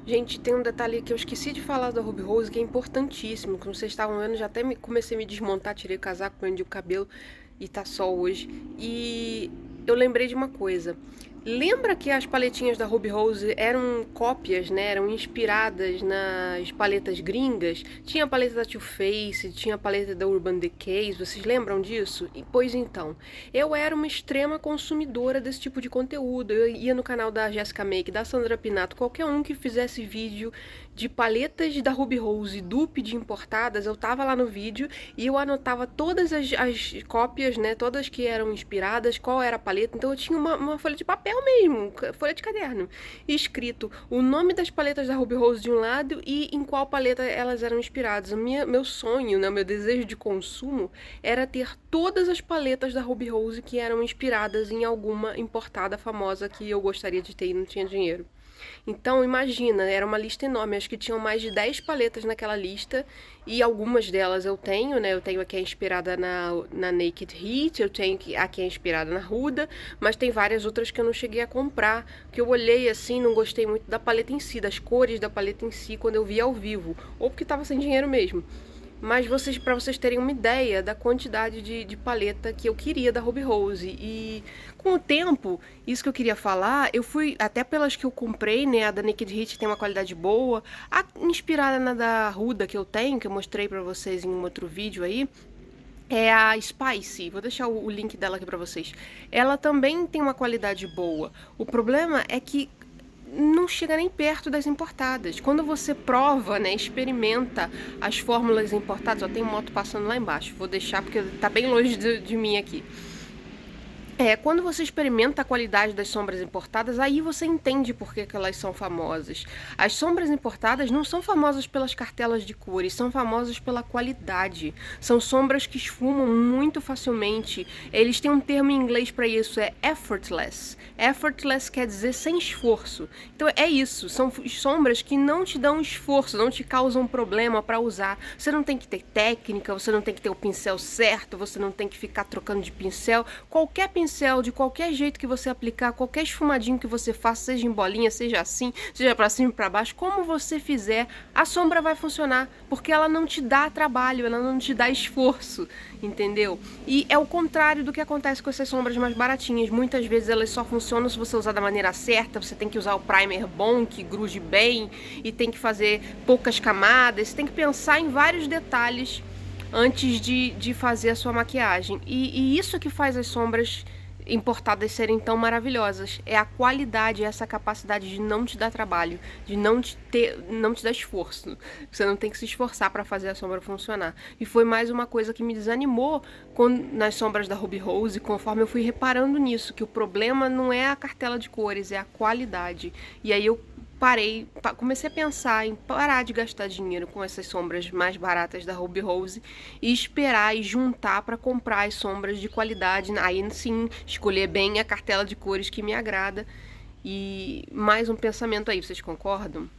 Gente, tem um detalhe que eu esqueci de falar da Ruby Rose que é importantíssimo. Como vocês estavam vendo, já até comecei a me desmontar, tirei o casaco, prendi o cabelo e tá sol hoje. E eu lembrei de uma coisa. Lembra que as paletinhas da Ruby Rose eram cópias, né? Eram inspiradas nas paletas gringas? Tinha a paleta da Too Faced, tinha a paleta da Urban Decay, vocês lembram disso? E, pois então, eu era uma extrema consumidora desse tipo de conteúdo. Eu ia no canal da Jessica Make, da Sandra Pinato, qualquer um que fizesse vídeo de paletas da Ruby Rose dupe de importadas, eu tava lá no vídeo e eu anotava todas as cópias, né? Todas que eram inspiradas, qual era a paleta. Então eu tinha uma folha de papel mesmo, folha de caderno, escrito o nome das paletas da Ruby Rose de um lado e em qual paleta elas eram inspiradas. Meu sonho, né, meu desejo de consumo era ter todas as paletas da Ruby Rose que eram inspiradas em alguma importada famosa que eu gostaria de ter e não tinha dinheiro. Então, imagina, era uma lista enorme, acho que tinham mais de 10 paletas naquela lista, e algumas delas eu tenho, né? Eu tenho a que é inspirada na Naked Heat, eu tenho a que é inspirada na Huda, mas tem várias outras que eu não cheguei a comprar, que eu olhei assim, não gostei muito da paleta em si, das cores da paleta em si, quando eu vi ao vivo, ou porque tava sem dinheiro mesmo. Mas para vocês terem uma ideia da quantidade de paleta que eu queria da Ruby Rose. E com o tempo, isso que eu queria falar, eu fui, até pelas que eu comprei, né? A da Naked Heat tem uma qualidade boa. A inspirada na da Huda que eu tenho, que eu mostrei pra vocês em um outro vídeo aí, é a Spice. Vou deixar o link dela aqui pra vocês. Ela também tem uma qualidade boa. O problema é que não chega nem perto das importadas. Quando você prova, né, experimenta as fórmulas importadas, ó, tem moto passando lá embaixo, vou deixar porque tá bem longe de mim aqui. Quando você experimenta a qualidade das sombras importadas, aí você entende por que elas são famosas. As sombras importadas não são famosas pelas cartelas de cores, são famosas pela qualidade. São sombras que esfumam muito facilmente. Eles têm um termo em inglês para isso, é effortless. Effortless quer dizer sem esforço. Então é isso, são sombras que não te dão esforço, não te causam problema para usar. Você não tem que ter técnica, você não tem que ter o pincel certo, você não tem que ficar trocando de pincel. Qualquer pincel, de qualquer jeito que você aplicar, qualquer esfumadinho que você faça, seja em bolinha, seja assim, seja para cima e para baixo, como você fizer, a sombra vai funcionar, porque ela não te dá trabalho, ela não te dá esforço, entendeu? E é o contrário do que acontece com essas sombras mais baratinhas. Muitas vezes elas só funcionam se você usar da maneira certa, você tem que usar o primer bom, que grude bem, e tem que fazer poucas camadas, você tem que pensar em vários detalhes antes de fazer a sua maquiagem. E isso que faz as sombras importadas serem tão maravilhosas. É a qualidade, essa capacidade de não te dar trabalho, de não te dar esforço. Você não tem que se esforçar para fazer a sombra funcionar. E foi mais uma coisa que me desanimou nas sombras da Ruby Rose, conforme eu fui reparando nisso, que o problema não é a cartela de cores, é a qualidade. E aí eu comecei a pensar em parar de gastar dinheiro com essas sombras mais baratas da Ruby Rose e esperar e juntar para comprar as sombras de qualidade. Aí sim, escolher bem a cartela de cores que me agrada. E mais um pensamento aí, vocês concordam?